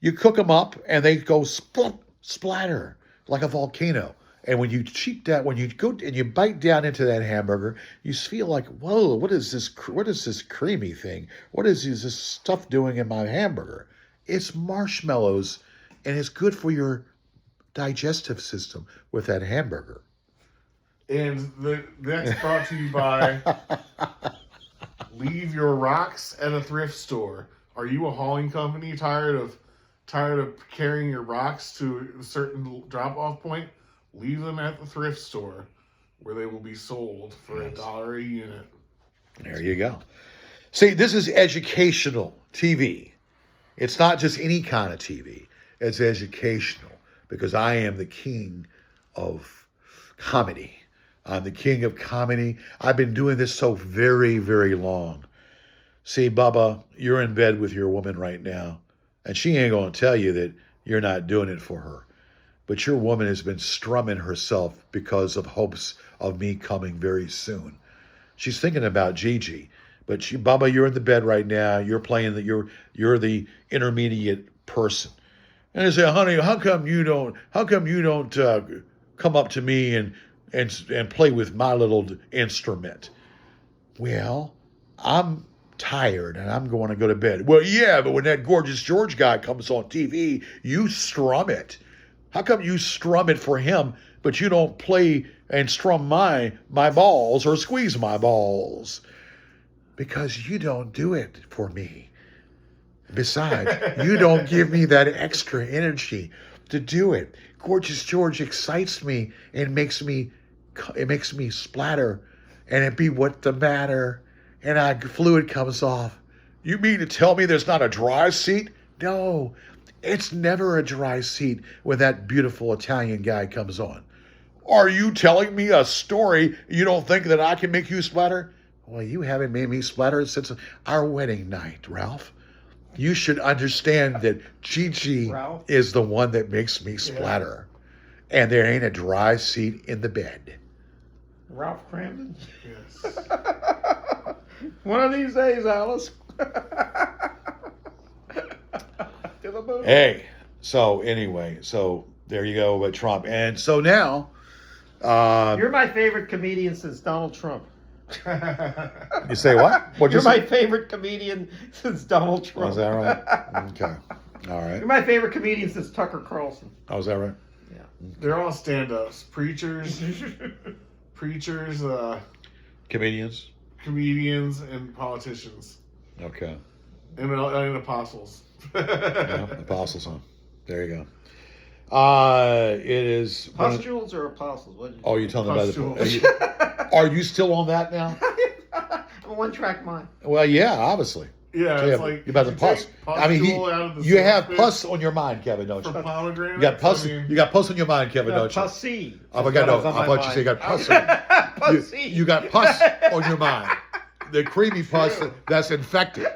You cook them up and they go splatter like a volcano. And when you cheat that, when you go and you bite down into that hamburger, you feel like, whoa, what is this creamy thing? What is this stuff doing in my hamburger? It's marshmallows, and it's good for your digestive system with that hamburger. And that's brought to you by Leave Your Rocks at a Thrift Store. Are you a hauling company tired of carrying your rocks to a certain drop-off point? Leave them at the thrift store where they will be sold for $1 a unit. There you go. See, this is educational TV. It's not just any kind of TV. It's educational because I am the king of comedy. I'm the king of comedy. I've been doing this so very, very long. See, Bubba, you're in bed with your woman right now, and she ain't going to tell you that you're not doing it for her. But your woman has been strumming herself because of hopes of me coming very soon. She's thinking about Gigi. But Bubba, you're in the bed right now. You're playing you're the intermediate person. And they say, honey, how come you don't come up to me and play with my little instrument. Well, I'm tired and I'm going to go to bed. Well, yeah, but when that Gorgeous George guy comes on TV, you strum it. How come you strum it for him, but you don't play and strum my balls or squeeze my balls? Because you don't do it for me. Besides, you don't give me that extra energy to do it. Gorgeous George excites me and makes me splatter, and it be what the matter, and fluid comes off. You mean to tell me there's not a dry seat? No, it's never a dry seat when that beautiful Italian guy comes on. Are you telling me a story you don't think that I can make you splatter? Well, you haven't made me splatter since our wedding night, Ralph. You should understand that Gigi Ralph? is the one that makes me splatter. Yeah. And there ain't a dry seat in the bed. Ralph Cramden? Yes. One of these days, Alice. To the moon. Hey, so anyway, so there you go with Trump. And so now... You're my favorite comedian since Donald Trump. You say what? You're my favorite comedian since Donald Trump. Oh, is that right? Okay. All right. You're my favorite comedian since Tucker Carlson. Oh, is that right? Yeah. They're all stand-ups. Preachers, Comedians? comedians, and politicians. Okay. And apostles. Yeah, apostles, huh? There you go. It is... Pustules or apostles? What did you Oh, you're telling me about Pustules. Are you still on that now? I'm a one-track mind. Well, yeah, obviously. Yeah, So it's like you're about to you pus. take I mean, pustule out of the you have sausage pus on your mind, Kevin, don't you? for pomegranates. You got pus. I mean, You got pus on your mind, Kevin, don't you? Pussy. I forgot. No, I thought you said you got pus. Pussy. You got pus on your mind. The creamy pus that's infected.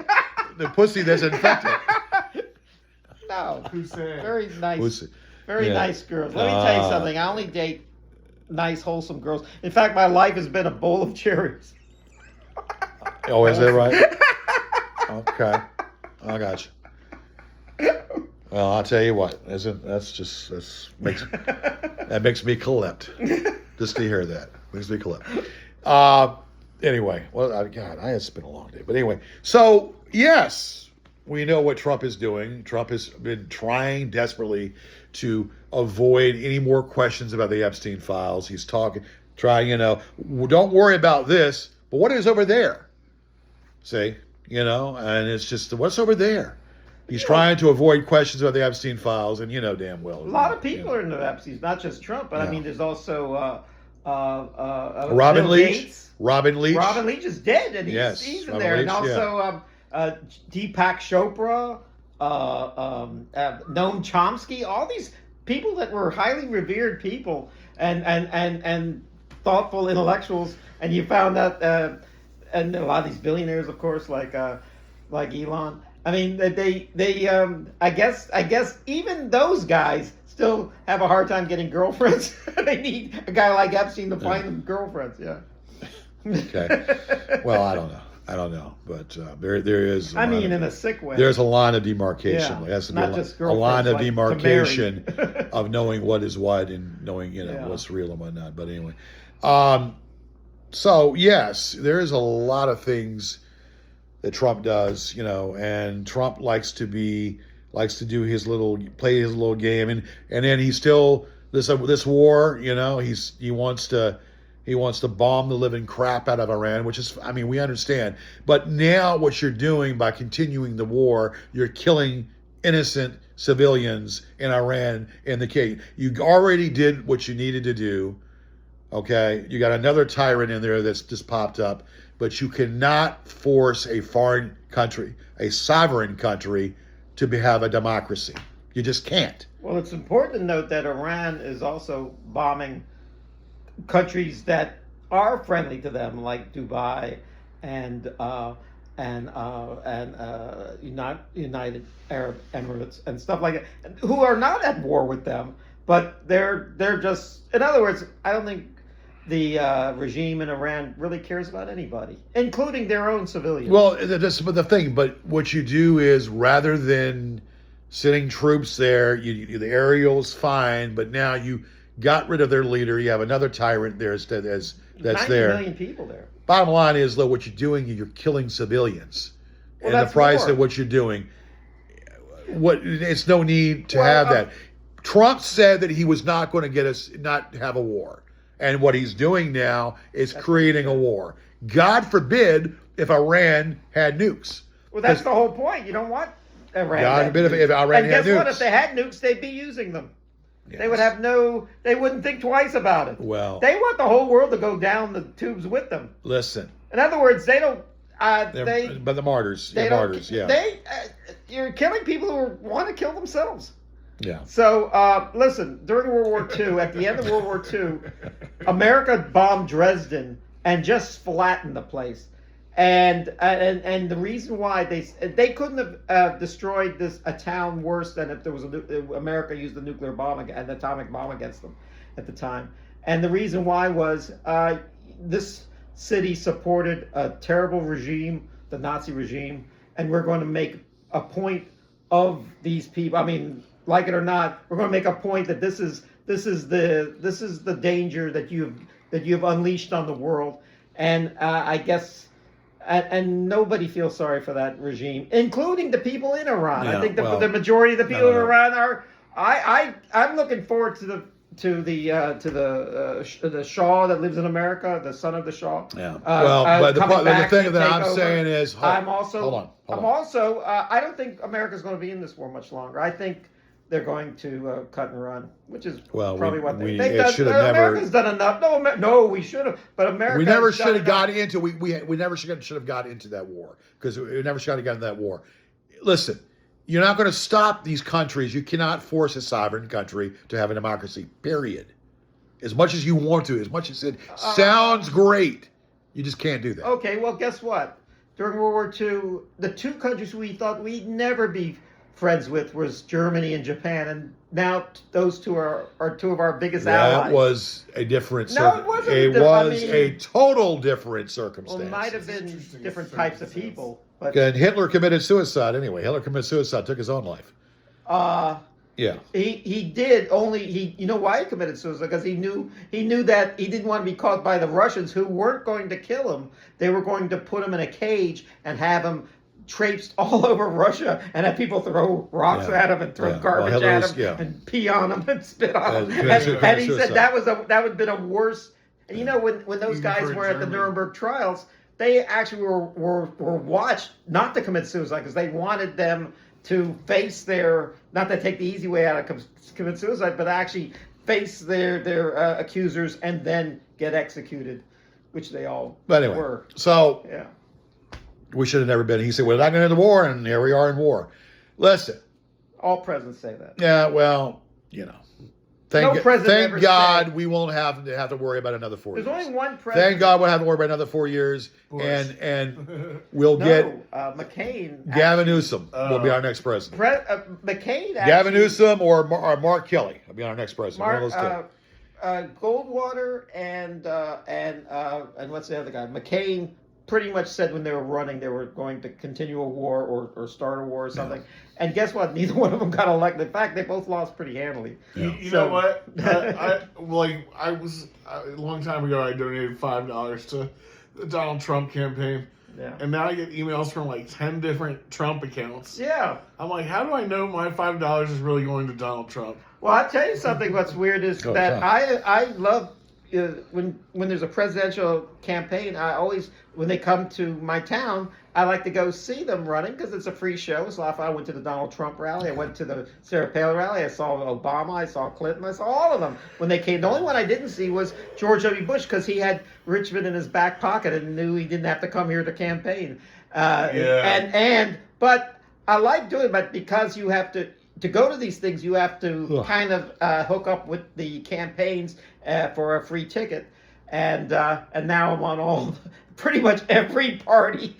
The pussy that's infected. No. who said? Very nice. Pussy. Very Yeah. nice girls. Let me tell you something. I only date nice, wholesome girls. In fact, my life has been a bowl of cherries. Oh, is that right? Okay, I got you. Well, I'll tell you what. That makes me collect. Just to hear that makes me collect. Anyway, well, God, it's been a long day. But anyway, so yes, we know what Trump is doing. Trump has been trying desperately to avoid any more questions about the Epstein files. He's trying, don't worry about this, but what is over there? See, and it's just, what's over there? He's trying to avoid questions about the Epstein files, and damn well. A lot of people are into Epstein, not just Trump, but I mean, there's also Robin Bill Leach. Gates. Robin Leach. Robin Leach is dead, and Yes, he's in Robin there. Leach, And also Deepak Chopra, Noam Chomsky, all these people that were highly revered people and thoughtful intellectuals. And you found out, and a lot of these billionaires, of course, like Elon. I mean, I guess even those guys still have a hard time getting girlfriends. They need a guy like Epstein to find them girlfriends. Yeah. Okay. Well, I don't know, but there is. In a sick way. There's a line of demarcation. Yeah. There has to be Not a just line of girlfriends, like demarcation to marry. of knowing what is what and knowing Yeah. what's real and whatnot. But anyway, so yes, there is a lot of things that Trump does, and Trump likes to play his little game, and then he's still this war, he wants to bomb the living crap out of Iran, which is, we understand. But now what you're doing by continuing the war, you're killing innocent civilians in Iran in the case. You already did what you needed to do. Okay, you got another tyrant in there that's just popped up, but you cannot force a foreign country, a sovereign country, to have a democracy. You just can't. Well, it's important to note that Iran is also bombing countries that are friendly to them, like Dubai and United Arab Emirates and stuff like that, who are not at war with them, but they're just. In other words, I don't think the regime in Iran really cares about anybody, including their own civilians. Well, that's the thing. But what you do is, rather than sending troops there, the aerial's fine, but now you got rid of their leader. You have another tyrant there that's 90 there. million people there. Bottom line is, though, what you're doing, you're killing civilians. Well, and the that's price war. of what you're doing, it's no need to Well, have that. Trump said that he was not going to not have a war. And what he's doing now is creating a war. God forbid if Iran had nukes. Well, that's the whole point. You don't want Iran. God forbid if Iran and had guess what? nukes. If they had nukes, they'd be using them. Yes. They would have they wouldn't think twice about it. Well, They want the whole world to go down the tubes with them. listen. In other words, they don't. But the martyrs. They Yeah, don't, martyrs, yeah. You're killing people who want to kill themselves. Yeah. So, listen, during World War II, at the end of World War II, America bombed Dresden and just flattened the place. And the reason why they couldn't have destroyed a town worse than if there was America used a nuclear bomb an atomic bomb against them at the time. And the reason why was this city supported a terrible regime, the Nazi regime, and we're going to make a point of these people. I mean, like it or not, we're going to make a point that this is the danger that you've unleashed on the world. And I guess. And nobody feels sorry for that regime, including the people in Iran. Yeah, I think the majority of the people in Iran are. I'm looking forward to the Shah that lives in America, the son of the Shah. Yeah. But the thing that I'm saying is, I'm also. Hold on. I'm also. I don't think America's going to be in this war much longer. I think they're going to cut and run, which is probably what they've done. America's done enough. No, we should have. But America. We never should have got into. We never should have got into that war because we never should have gotten into that war. Listen, you're not going to stop these countries. You cannot force a sovereign country to have a democracy. Period. As much as you want to, as much as it sounds great, you just can't do that. Okay, well, guess what? During World War II, the two countries we thought we'd never be friends with was Germany and Japan, and now those two are two of our biggest allies. That was a different. No, it wasn't. It was a total different circumstance. Well, it might have been different types of people, but and Hitler committed suicide anyway. Hitler committed suicide, took his own life. Yeah. He did only you know why he committed suicide? Because he knew that he didn't want to be caught by the Russians, who weren't going to kill him. They were going to put him in a cage and have him traipsed all over Russia and have people throw rocks at him and throw garbage at him and pee on him and spit on him. And he said that would have been a worse. And you know when those guys were at the Nuremberg trials, they actually were watched not to commit suicide because they wanted them to face not to take the easy way out of commit suicide, but actually face their accusers and then get executed, which they all were. So yeah. We should have never been. He said, we're not going to the war, and here we are in war. Listen. All presidents say that. Yeah, well, you know. Thank God we won't have to worry about another 4 years. There's only one president. Thank God we'll have to worry about another 4 years. Bush. And we'll get McCain. Gavin Newsom will be our next president. McCain actually, Gavin Newsom or Mark Kelly will be our next president. One of those two. Goldwater and what's the other guy? McCain pretty much said when they were running they were going to continue a war or start a war or something. Yeah. And guess what? Neither one of them got elected. In fact, they both lost pretty handily. Yeah. You know what? I was a long time ago. I donated $5 to the Donald Trump campaign. Yeah. And now I get emails from like 10 different Trump accounts. Yeah. I'm like, how do I know my $5 is really going to Donald Trump? Well, I'll tell you something. What's weird is that I love when there's a presidential campaign. I always, when they come to my town, I like to go see them running because it's a free show. So if I went to the Donald Trump rally, I went to the Sarah Palin rally, I saw Obama, I saw Clinton, I saw all of them when they came. The only one I didn't see was George W. Bush because he had Richmond in his back pocket and knew he didn't have to come here to campaign. But I like doing it, but because you have to go to these things, you have to kind of hook up with the campaigns for a free ticket. And now I'm on pretty much every party.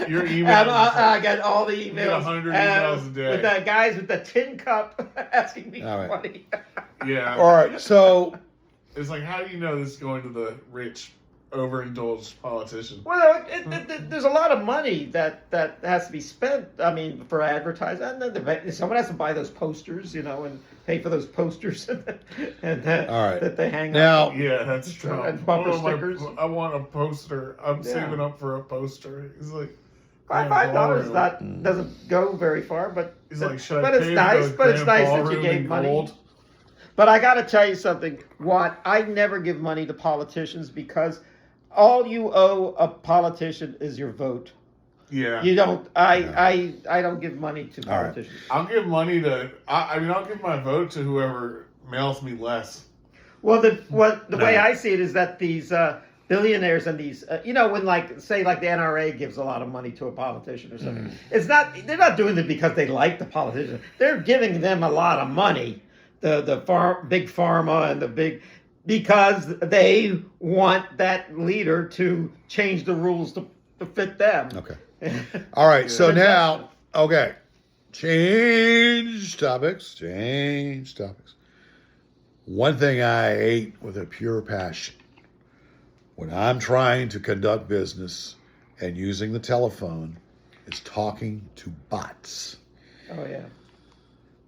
Your email. I get all the emails. You get 100 emails a day. With the guys with the tin cup asking me for money. Yeah. All right, so it's like, how do you know this is going to the rich overindulged politician. Well, there's a lot of money that has to be spent. I mean, for advertising, and then someone has to buy those posters, and pay for those posters, and All right. that they hang Now- up. Yeah, that's true. And bumper Oh, stickers. I want a poster. I'm Yeah. saving up for a poster. He's like, $5 doesn't go very far, but He's like, should but I it's pay nice. the But it's grand nice that you ballroom gave in money. gold? But I got to tell you something, Watt. I never give money to politicians because all you owe a politician is your vote. Yeah. You don't. I don't give money to All right. politicians. I'll give money to. I'll give my vote to whoever mails me less. Well, the No. way I see it is that these billionaires and these, when say the NRA gives a lot of money to a politician or something, they're not doing it because they like the politician. They're giving them a lot of money, the big pharma and because they want that leader to change the rules to fit them. Okay. All right. So Yeah. now, okay. Change topics. One thing I hate with a pure passion when I'm trying to conduct business and using the telephone is talking to bots. Oh yeah.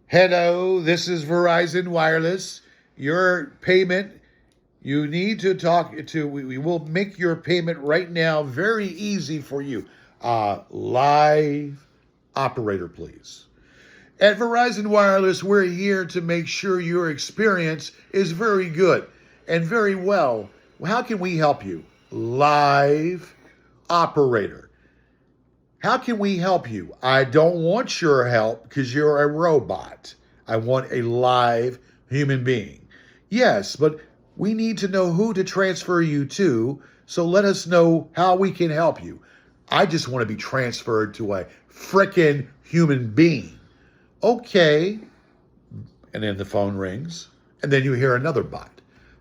Hello, this is Verizon Wireless. Your payment, you need to talk to, we will make your payment right now very easy for you. Live operator, please. At Verizon Wireless, we're here to make sure your experience is very good and very well. How can we help you? Live operator. How can we help you? I don't want your help because you're a robot. I want a live human being. Yes, but we need to know who to transfer you to, so let us know how we can help you. I just want to be transferred to a frickin' human being. Okay. And then the phone rings, and then you hear another bot.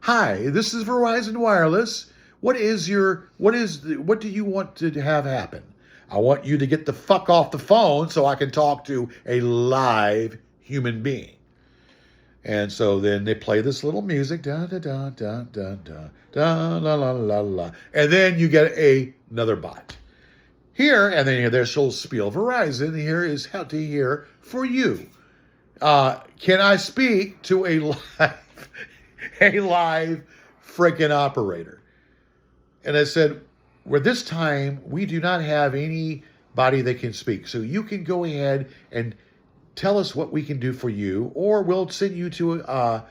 Hi, this is Verizon Wireless. What do you want to have happen? I want you to get the fuck off the phone so I can talk to a live human being. And so then they play this little music, da da da da da da da la la la la, and then you get another bot. Here, and then there's a little spiel. Verizon here is how to hear for you. Can I speak to a live freaking operator? And I said, well, this time we do not have anybody that can speak. So you can go ahead and tell us what we can do for you, or we'll send you to a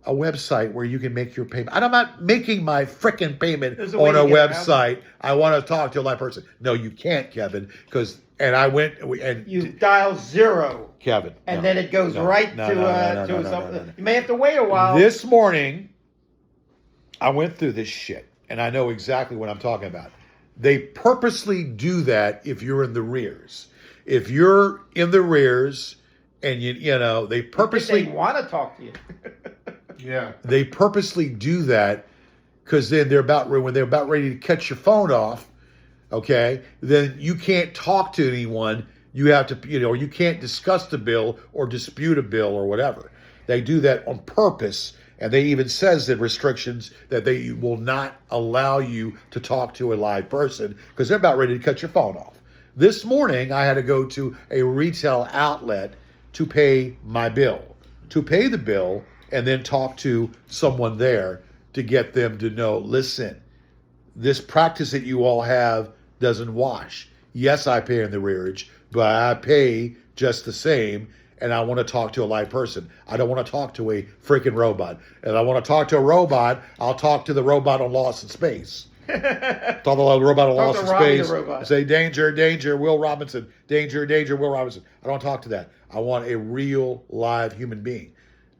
website where you can make your payment. And I'm not making my frickin' payment on a website. I want to talk to a live person. No, you can't, Kevin, and I went and You dial 0, Kevin, and then it goes right to something. You may have to wait a while. This morning, I went through this shit, and I know exactly what I'm talking about. They purposely do that if you're in the rears. If you're in the rears, and they purposely They want to talk to you. Yeah. They purposely do that because then when they're about ready to cut your phone off, okay, then you can't talk to anyone. You have to, you can't discuss the bill or dispute a bill or whatever. They do that on purpose, and they even says in restrictions that they will not allow you to talk to a live person because they're about ready to cut your phone off. This morning, I had to go to a retail outlet to pay my bill, and then talk to someone there to get them to know, listen, this practice that you all have doesn't wash. Yes, I pay in the rearage, but I pay just the same, and I want to talk to a live person. I don't want to talk to a freaking robot. And I want to talk to a robot, I'll talk to the robot on Lost in Space. Talk to the robot on Lost in Space. Say, danger, danger, Will Robinson. Danger, danger, Will Robinson. I don't talk to that. I want a real live human being.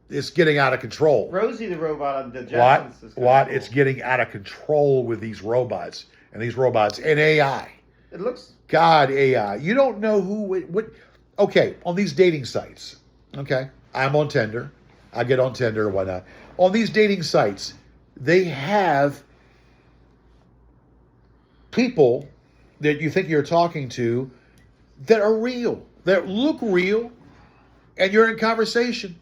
It's getting out of control. Rosie the robot on the Jetsons. What? It's getting out of control with these robots and AI. It looks. God, AI. You don't know what. Okay, on these dating sites. Okay, I'm on Tinder. I get on Tinder or whatnot. On these dating sites, they have people that you think you're talking to that are real, that look real, and you're in conversation.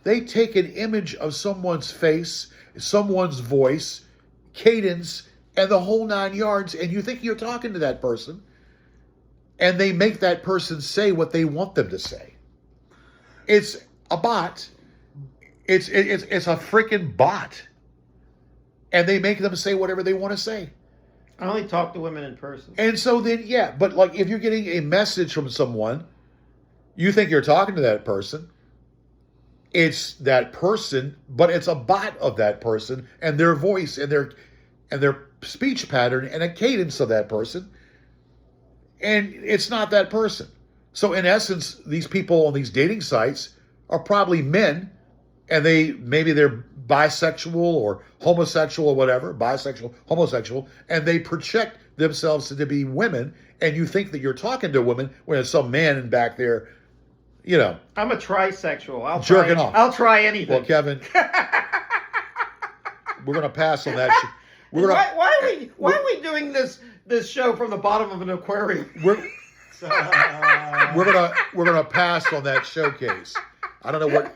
They take an image of someone's face, someone's voice, cadence, and the whole 9 yards, and you think you're talking to that person, and they make that person say what they want them to say. It's a bot. It's a freaking bot. And they make them say whatever they want to say. I only talk to women in person. And so then, yeah, but like if you're getting a message from someone, you think you're talking to that person. It's that person, but it's a bot of that person and their voice and their speech pattern and a cadence of that person. And it's not that person. So in essence, these people on these dating sites are probably men, and maybe they're bisexual or homosexual or whatever, bisexual, homosexual, and they project themselves to be women, and you think that you're talking to a woman when it's some man back there, you know. I'm a trisexual. Jerking off. I'll try anything. Well, Kevin, we're going to pass on that. Why are we doing this show from the bottom of an aquarium? We're gonna pass on that showcase. I don't know what.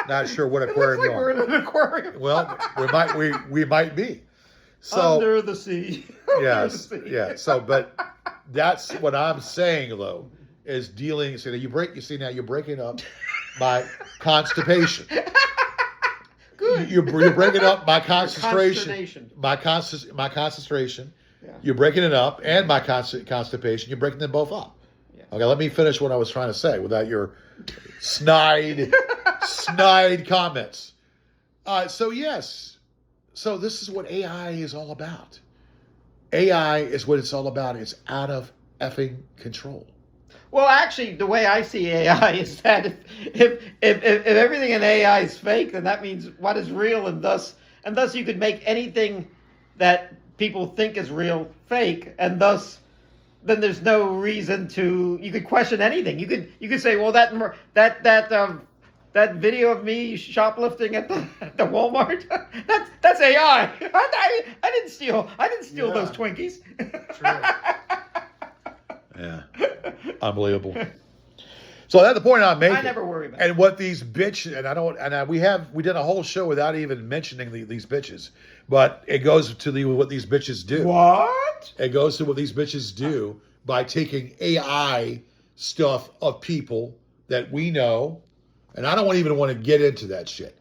Not sure what aquarium It looks like we're in an aquarium. Well, we might be. So under the sea. Yes, yeah. So, but that's what I'm saying though, is dealing. So you're breaking up my constipation. Good. You're breaking up my concentration. Consternation. My concentration. Yeah. You're breaking it up, and my constipation. You're breaking them both up. Yeah. Okay, let me finish what I was trying to say without your snide comments. So yes, so this is what AI is all about. AI is what it's all about. It's out of effing control. Well, actually, the way I see AI is that if everything in AI is fake, then that means what is real, and thus you could make anything that people think is real fake, and thus then there's no reason you could question anything. You could say, well, that video of me shoplifting at the Walmart, that's AI. I didn't steal those Twinkies. Yeah, unbelievable. So that's the point I'm making. I never worry about and it. what these bitches, we did a whole show without even mentioning these bitches, but it goes to what these bitches do. What? It goes to what these bitches do by taking AI stuff of people that we know, and I don't even want to get into that shit.